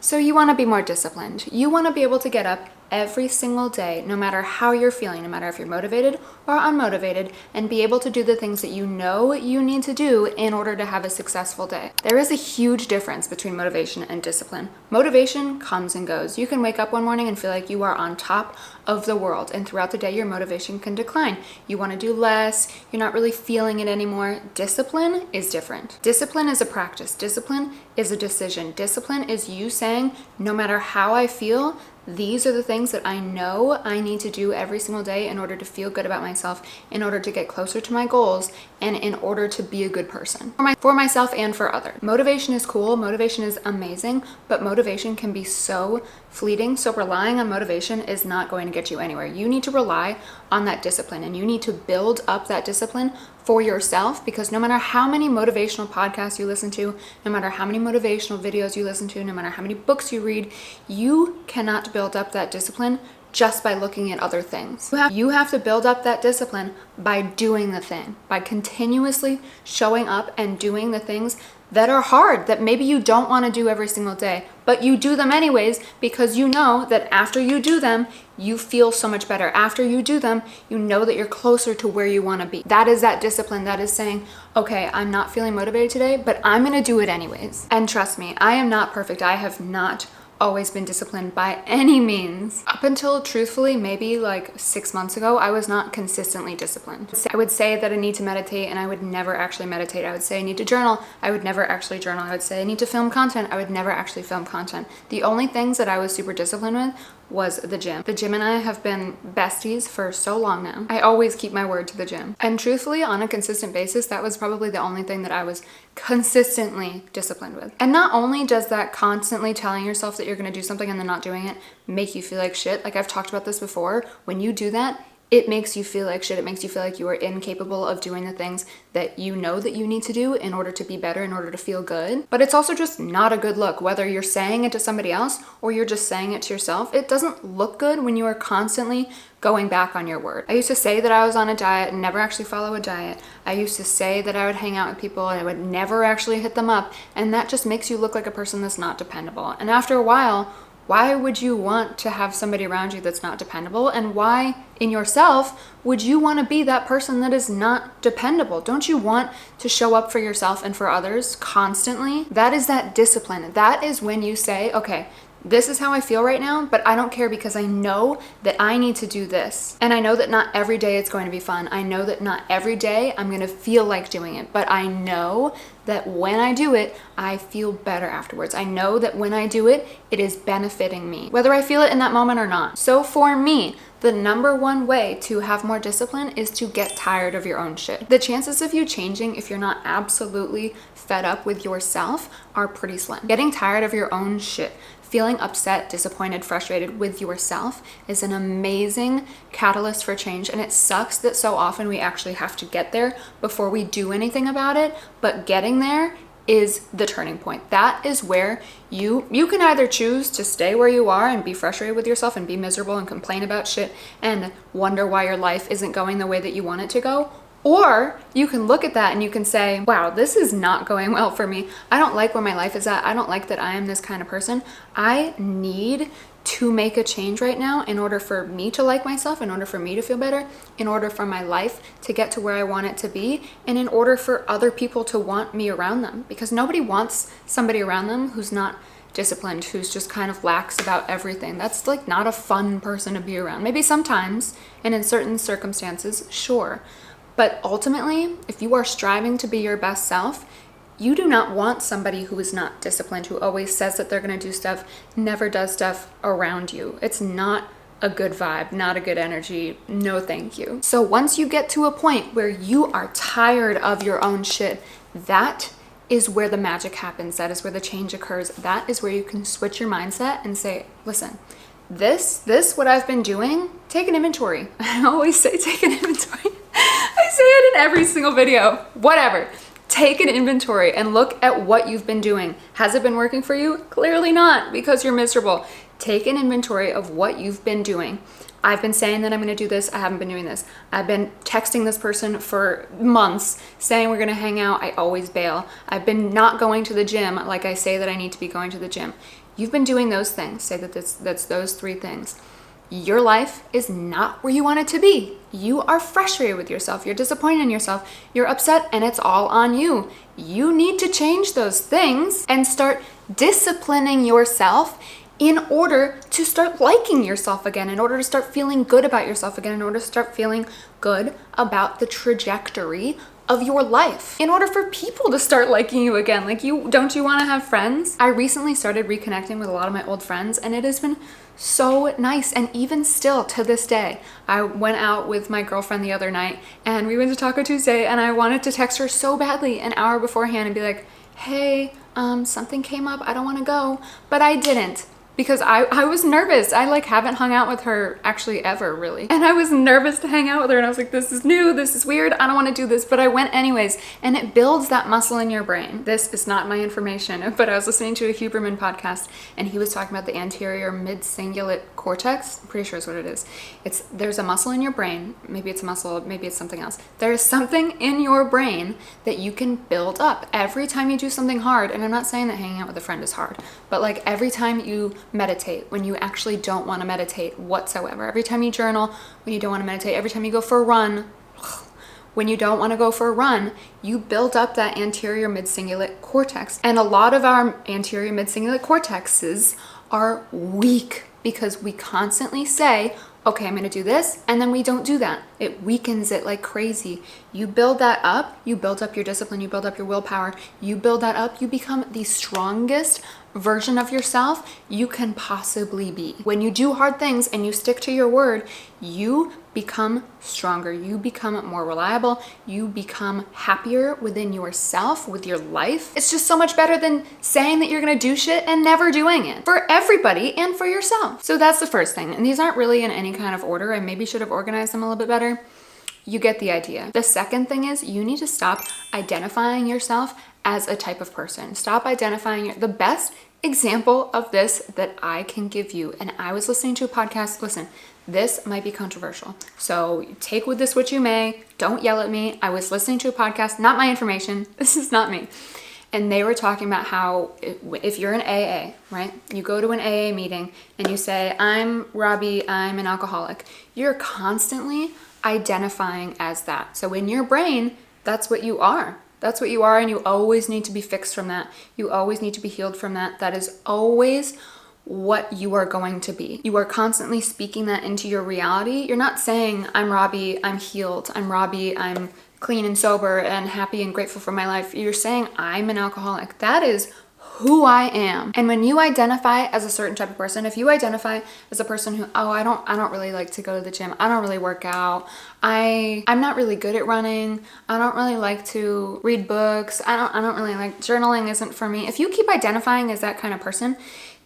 So you want to be more disciplined. You want to be able to get up every single day, no matter how you're feeling, no matter if you're motivated or unmotivated, and be able to do the things that you know you need to do in order to have a successful day. There is a huge difference between motivation and discipline. Motivation comes and goes. You can wake up one morning and feel like you are on top of the world, and throughout the day your motivation can decline. You want to do less, you're not really feeling it anymore. Discipline is different. Discipline is a practice. Discipline is a decision. Discipline is you saying, no matter how I feel, these are the things that I know I need to do every single day in order to feel good about myself, in order to get closer to my goals, and in order to be a good person for myself and for others. Motivation is cool, motivation is amazing, but motivation can be so fleeting. So relying on motivation is not going to get you anywhere. You need to rely on that discipline, and you need to build up that discipline for yourself, because no matter how many motivational podcasts you listen to, no matter how many motivational videos you listen to, no matter how many books you read, you cannot build up that discipline just by looking at other things. You have to build up that discipline by doing the thing, by continuously showing up and doing the things that are hard, that maybe you don't want to do every single day, but you do them anyways because you know that after you do them, you feel so much better. After you do them, you know that you're closer to where you want to be. That is that discipline. That is saying, okay, I'm not feeling motivated today, but I'm going to do it anyways. And trust me, I am not perfect. I have not always been disciplined by any means. Up until truthfully maybe like 6 months ago, I was not consistently disciplined. I would say that I need to meditate and I would never actually meditate. I would say I need to journal, I would never actually journal. I would say I need to film content, I would never actually film content. The only things that I was super disciplined with was the gym. The gym and I have been besties for so long now. I always keep my word to the gym. And truthfully, on a consistent basis, that was probably the only thing that I was consistently disciplined with. And not only does that constantly telling yourself that you're gonna do something and then not doing it make you feel like shit, like I've talked about this before, when you do that, it makes you feel like shit. It makes you feel like you are incapable of doing the things that you know that you need to do in order to be better, in order to feel good. But it's also just not a good look, whether you're saying it to somebody else or you're just saying it to yourself. It doesn't look good when you are constantly going back on your word. I used to say that I was on a diet and never actually follow a diet. I used to say that I would hang out with people and I would never actually hit them up. And that just makes you look like a person that's not dependable. And after a while, why would you want to have somebody around you that's not dependable? And why in yourself would you want to be that person that is not dependable? Don't you want to show up for yourself and for others constantly? That is that discipline. That is when you say, okay, this is how I feel right now, but I don't care because I know that I need to do this. And I know that not every day it's going to be fun. I know that not every day I'm going to feel like doing it, but I know that when I do it, I feel better afterwards. I know that when I do it, it is benefiting me, whether I feel it in that moment or not. So for me, the number one way to have more discipline is to get tired of your own shit. The chances of you changing if you're not absolutely fed up with yourself are pretty slim. Getting tired of your own shit, feeling upset, disappointed, frustrated with yourself is an amazing catalyst for change. And it sucks that so often we actually have to get there before we do anything about it. But getting there is the turning point. That is where you can either choose to stay where you are and be frustrated with yourself and be miserable and complain about shit and wonder why your life isn't going the way that you want it to go. Or you can look at that and you can say, wow, this is not going well for me. I don't like where my life is at. I don't like that I am this kind of person. I need to make a change right now in order for me to like myself, in order for me to feel better, in order for my life to get to where I want it to be, and in order for other people to want me around them. Because nobody wants somebody around them who's not disciplined, who's just kind of lax about everything. That's like not a fun person to be around. Maybe sometimes, and in certain circumstances, sure. But ultimately, if you are striving to be your best self, you do not want somebody who is not disciplined, who always says that they're going to do stuff, never does stuff around you. It's not a good vibe, not a good energy. No, thank you. So once you get to a point where you are tired of your own shit, that is where the magic happens. That is where the change occurs. That is where you can switch your mindset and say, listen, this, what I've been doing, take an inventory. I always say take an inventory. I say it in every single video, whatever. Take an inventory and look at what you've been doing. Has it been working for you? Clearly not, because you're miserable. Take an inventory of what you've been doing. I've been saying that I'm gonna do this, I haven't been doing this. I've been texting this person for months saying we're gonna hang out, I always bail. I've been not going to the gym like I say that I need to be going to the gym. you've been doing those things, say that that's those 3 things, your life is not where you want it to be. You are frustrated with yourself. You're disappointed in yourself. You're upset, and it's all on you. You need to change those things and start disciplining yourself in order to start liking yourself again, in order to start feeling good about yourself again, in order to start feeling good about the trajectory of your life, in order for people to start liking you again. Like, don't you want to have friends? I recently started reconnecting with a lot of my old friends, and it has been so nice. And even still to this day, I went out with my girlfriend the other night and we went to Taco Tuesday, and I wanted to text her so badly an hour beforehand and be like, hey, something came up, I don't want to go, but I didn't. Because I was nervous. I like haven't hung out with her actually ever, really. And I was nervous to hang out with her, and I was like, this is new, this is weird, I don't want to do this, but I went anyways. And it builds that muscle in your brain. This is not my information, but I was listening to a Huberman podcast, and he was talking about the anterior mid-cingulate cortex. I'm pretty sure is what it is. There's a muscle in your brain. Maybe it's a muscle, maybe it's something else. There's something in your brain that you can build up every time you do something hard. And I'm not saying that hanging out with a friend is hard, but like every time you meditate when you actually don't want to meditate whatsoever, every time you journal when you don't want to meditate, every time you go for a run when you don't want to go for a run, you build up that anterior mid-cingulate cortex. And a lot of our anterior mid-cingulate cortexes are weak because we constantly say, okay, I'm going to do this, and then we don't do that. It weakens it like crazy. You build that up, you build up your discipline, you build up your willpower, you build that up, you become the strongest version of yourself you can possibly be. When you do hard things and you stick to your word, you become stronger, you become more reliable, you become happier within yourself, with your life. It's just so much better than saying that you're gonna do shit and never doing it, for everybody and for yourself. So that's the first thing. And these aren't really in any kind of order. I maybe should have organized them a little bit better. You get the idea. The second thing is you need to stop identifying yourself as a type of person. Stop identifying the best example of this that I can give you. And I was listening to a podcast. Listen, this might be controversial, so take with this what you may. Don't yell at me. I was listening to a podcast, not my information. This is not me. And they were talking about how if you're an AA, right? You go to an AA meeting and you say, I'm Robbie, I'm an alcoholic. You're constantly identifying as that. So in your brain, that's what you are. That's what you are, and you always need to be fixed from that. You always need to be healed from that. That is always what you are going to be. You are constantly speaking that into your reality. You're not saying, I'm Robbie, I'm healed. I'm Robbie, I'm clean and sober and happy and grateful for my life. You're saying, I'm an alcoholic. That is who I am. And when you identify as a certain type of person, if you identify as a person who, I don't really like to go to the gym, I don't really work out, I'm not really good at running, I don't really like to read books, I don't really like journaling, isn't for me. If you keep identifying as that kind of person,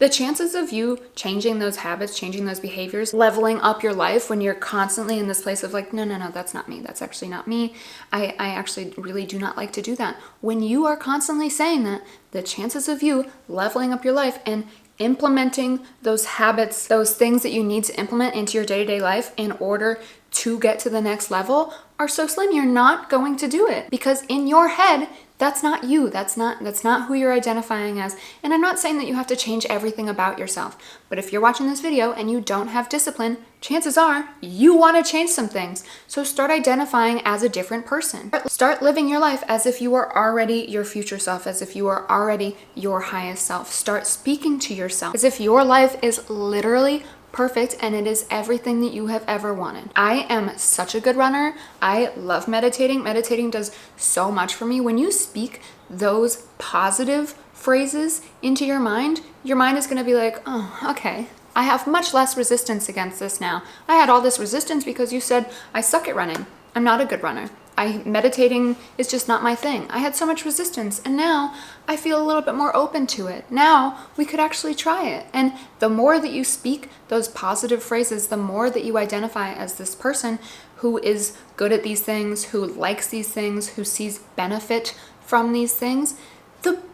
the chances of you changing those habits, changing those behaviors, leveling up your life when you're constantly in this place of like, no, that's not me. That's actually not me. I actually really do not like to do that. When you are constantly saying that, the chances of you leveling up your life and implementing those habits, those things that you need to implement into your day-to-day life in order to get to the next level are so slim. You're not going to do it because in your head, that's not you. That's not who you're identifying as. And I'm not saying that you have to change everything about yourself, but if you're watching this video and you don't have discipline, chances are you want to change some things. So start identifying as a different person. Start living your life as if you are already your future self, as if you are already your highest self. Start speaking to yourself as if your life is literally perfect and it is everything that you have ever wanted. I am such a good runner. I love meditating. Meditating does so much for me. When you speak those positive phrases into your mind is going to be like, oh, okay, I have much less resistance against this now. I had all this resistance because you said I suck at running. I'm not a good runner. Meditating is just not my thing. I had so much resistance and now I feel a little bit more open to it. Now we could actually try it. And the more that you speak those positive phrases, the more that you identify as this person who is good at these things, who likes these things, who sees benefit from these things,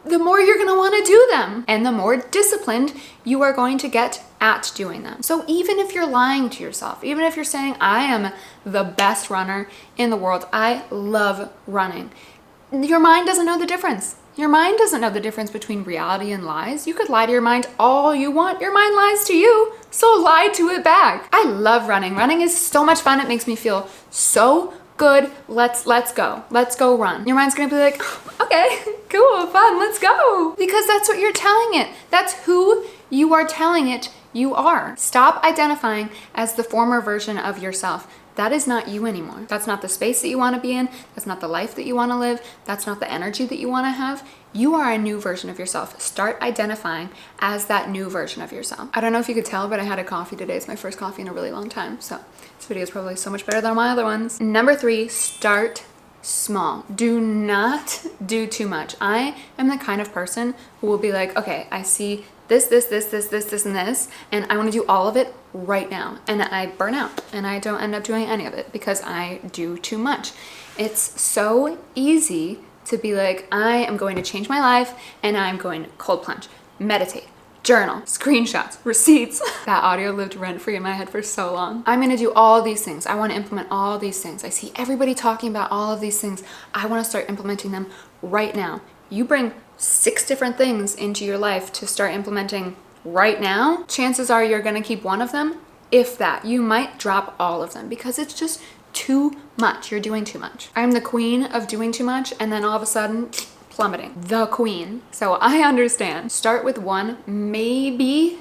the more you're going to want to do them and the more disciplined you are going to get at doing them. So even if you're lying to yourself, even if you're saying, I am the best runner in the world, I love running, your mind doesn't know the difference. Your mind doesn't know the difference between reality and lies. You could lie to your mind all you want. Your mind lies to you, so lie to it back. I love running. Running is so much fun. It makes me feel so good. Let's go. Let's go run. Your mind's gonna be like, okay, cool, fun, let's go. Because that's what you're telling it. That's who you are telling it you are. Stop identifying as the former version of yourself. That is not you anymore. That's not the space that you want to be in. That's not the life that you want to live. That's not the energy that you want to have. You are a new version of yourself. Start identifying as that new version of yourself. I don't know if you could tell, but I had a coffee today. It's my first coffee in a really long time. So this video is probably so much better than my other ones. Number 3, start small. Do not do too much. I am the kind of person who will be like, okay, I see this, and I want to do all of it right now. And I burn out and I don't end up doing any of it because I do too much. It's so easy to be like, I am going to change my life and I'm going to cold plunge, meditate, journal, screenshots, receipts. That audio lived rent-free in my head for so long. I'm gonna do all these things. I wanna implement all these things. I see everybody talking about all of these things. I wanna start implementing them right now. You bring 6 different things into your life to start implementing right now, chances are you're gonna keep one of them, if that. You might drop all of them because it's just too much. You're doing too much. I'm the queen of doing too much and then all of a sudden, plummeting. The queen. So I understand. Start with 1, maybe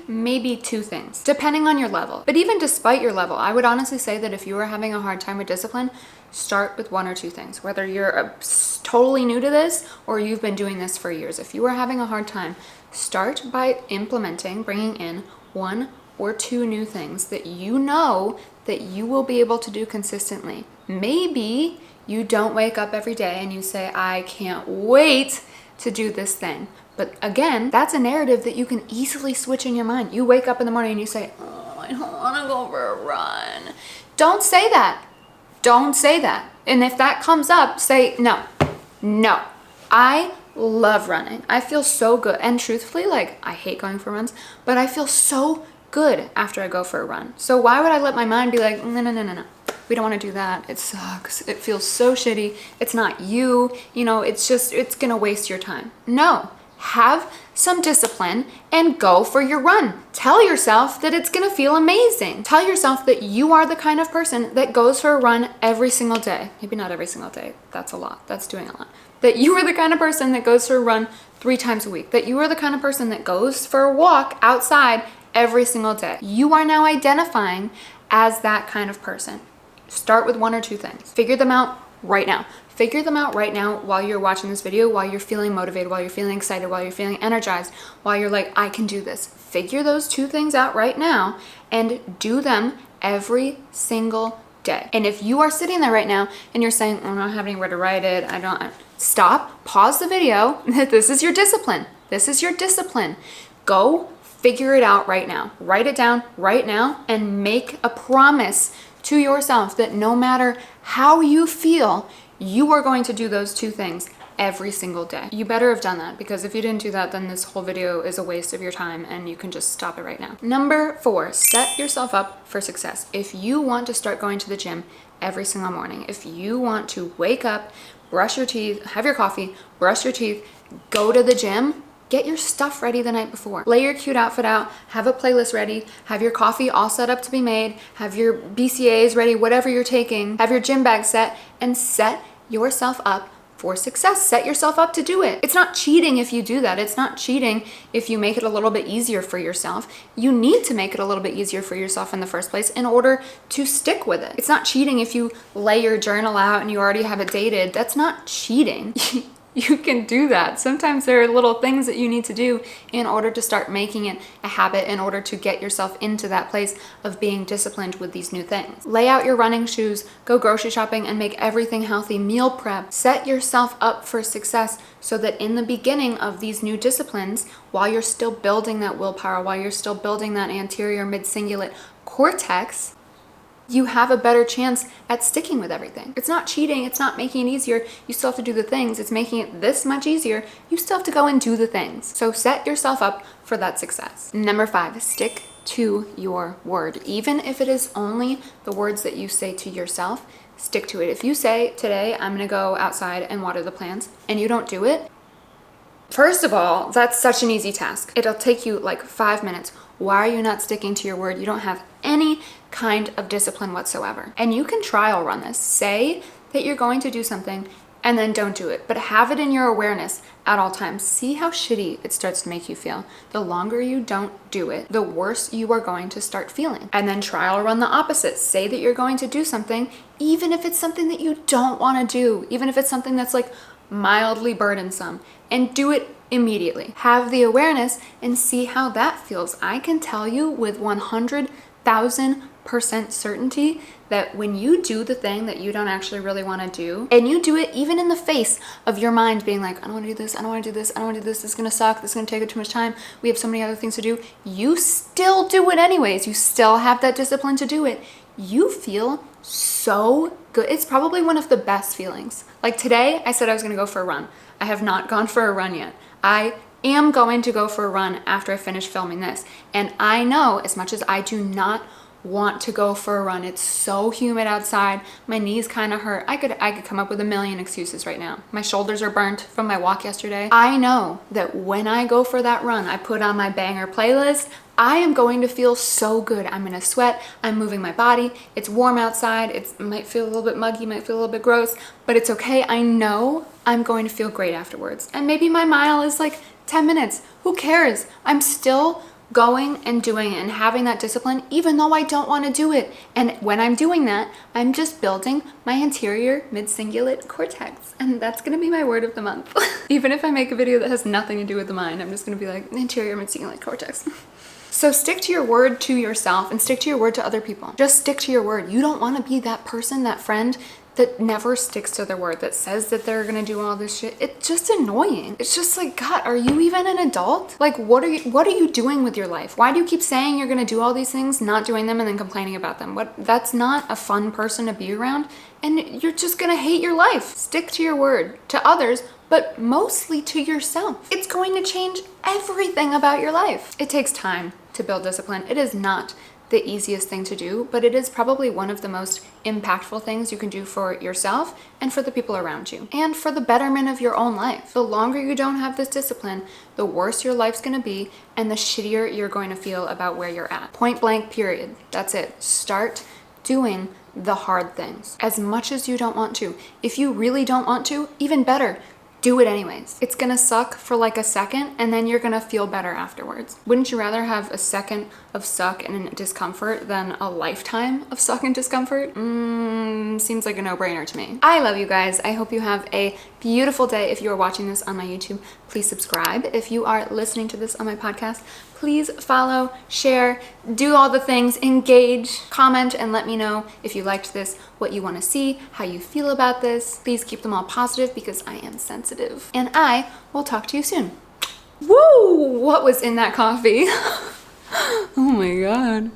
2 things, depending on your level. But even despite your level, I would honestly say that if you are having a hard time with discipline, start with 1 or 2 things. Whether you're totally new to this or you've been doing this for years, if you are having a hard time, start by implementing, bringing in 1 or 2 new things that you know that you will be able to do consistently. Maybe you don't wake up every day and you say, I can't wait to do this thing. But again, that's a narrative that you can easily switch in your mind. You wake up in the morning and you say, oh, I don't want to go for a run. Don't say that. Don't say that. And if that comes up, say, no. I love running. I feel so good. And truthfully, like, I hate going for runs, but I feel so good after I go for a run. So why would I let my mind be like, no. We don't want to do that. It sucks. It feels so shitty. It's not you. You know, it's going to waste your time. No. Have some discipline and go for your run. Tell yourself that it's going to feel amazing. Tell yourself that you are the kind of person that goes for a run every single day. Maybe not every single day. That's a lot. That's doing a lot. That you are the kind of person that goes for a run 3 times a week. That you are the kind of person that goes for a walk outside every single day. You are now identifying as that kind of person. Start with 1 or 2 things. Figure them out right now. Figure them out right now while you're watching this video, while you're feeling motivated, while you're feeling excited, while you're feeling energized, while you're like, I can do this. Figure those 2 things out right now and do them every single day. And if you are sitting there right now and you're saying, I don't have anywhere to write it, stop, pause the video. This is your discipline. This is your discipline. Go figure it out right now. Write it down right now and make a promise to yourself that no matter how you feel, you are going to do those 2 things every single day. You better have done that, because if you didn't do that, then this whole video is a waste of your time and you can just stop it right now. Number 4, set yourself up for success. If you want to start going to the gym every single morning, if you want to wake up, brush your teeth, have your coffee, brush your teeth, go to the gym, get your stuff ready the night before. Lay your cute outfit out, have a playlist ready, have your coffee all set up to be made, have your BCAAs ready, whatever you're taking, have your gym bag set, and set yourself up for success. Set yourself up to do it. It's not cheating if you do that. It's not cheating if you make it a little bit easier for yourself. You need to make it a little bit easier for yourself in the first place in order to stick with it. It's not cheating if you lay your journal out and you already have it dated. That's not cheating. You can do that. Sometimes there are little things that you need to do in order to start making it a habit, in order to get yourself into that place of being disciplined with these new things. Lay out your running shoes, go grocery shopping, and make everything healthy. Meal prep. Set yourself up for success so that in the beginning of these new disciplines, while you're still building that willpower, while you're still building that anterior mid-cingulate cortex, you have a better chance at sticking with everything. It's not cheating, it's not making it easier. You still have to do the things. It's making it this much easier. You still have to go and do the things. So set yourself up for that success. Number 5, stick to your word. Even if it is only the words that you say to yourself, stick to it. If you say, today I'm gonna go outside and water the plants, and you don't do it, First of all, that's such an easy task. It'll take you like 5 minutes. Why are you not sticking to your word? You don't have any kind of discipline whatsoever. And you can trial run this. Say that you're going to do something and then don't do it, but have it in your awareness at all times. See how shitty it starts to make you feel. The longer you don't do it, the worse you are going to start feeling. And then trial run the opposite. Say that you're going to do something, even if it's something that you don't want to do, even if it's something that's like mildly burdensome, and do it immediately. Have the awareness and see how that feels. I can tell you with 100,000% certainty that when you do the thing that you don't actually really want to do, and you do it even in the face of your mind being like, I don't want to do this, I don't want to do this, I don't want to do this, this is going to suck, this is going to take up too much time, we have so many other things to do, you still do it anyways. You still have that discipline to do it. You feel so good. It's probably one of the best feelings. Like today, I said I was going to go for a run. I have not gone for a run yet. I am going to go for a run after I finish filming this. And I know, as much as I do not want to go for a run, it's so humid outside, my knees kind of hurt. I could come up with a million excuses right now. My shoulders are burnt from my walk yesterday. I know that when I go for that run, I put on my banger playlist, I am going to feel so good. I'm gonna sweat, I'm moving my body, it's warm outside, it might feel a little bit muggy, might feel a little bit gross, but it's okay. I know I'm going to feel great afterwards. And maybe my mile is like 10 minutes. Who cares? I'm still going and doing it and having that discipline even though I don't want to do it. And when I'm doing that, I'm just building my anterior mid-cingulate cortex. And that's going to be my word of the month. Even if I make a video that has nothing to do with the mind, I'm just going to be like, anterior mid-cingulate cortex. So stick to your word to yourself and stick to your word to other people. Just stick to your word. You don't want to be that person, that friend that never sticks to their word, that says that they're gonna do all this shit. It's just annoying. It's just like, God, are you even an adult? Like, what are you doing with your life? Why do you keep saying you're gonna do all these things, not doing them, and then complaining about them? That's not a fun person to be around, and you're just gonna hate your life. Stick to your word to others, but mostly to yourself. It's going to change everything about your life. It takes time to build discipline. It is not the easiest thing to do, but it is probably one of the most impactful things you can do for yourself and for the people around you and for the betterment of your own life. The longer you don't have this discipline, the worse your life's gonna be and the shittier you're going to feel about where you're at. Point blank, period. That's it. Start doing the hard things as much as you don't want to. If you really don't want to, even better. Do it anyways. It's gonna suck for like a second and then you're gonna feel better afterwards. Wouldn't you rather have a second of suck and discomfort than a lifetime of suck and discomfort? Seems like a no-brainer to me. I love you guys. I hope you have a beautiful day. If you are watching this on my YouTube, please subscribe. If you are listening to this on my podcast, please follow, share, do all the things, engage, comment, and let me know if you liked this, what you want to see, how you feel about this. Please keep them all positive because I am sensitive. And I will talk to you soon. Woo! What was in that coffee? Oh my God.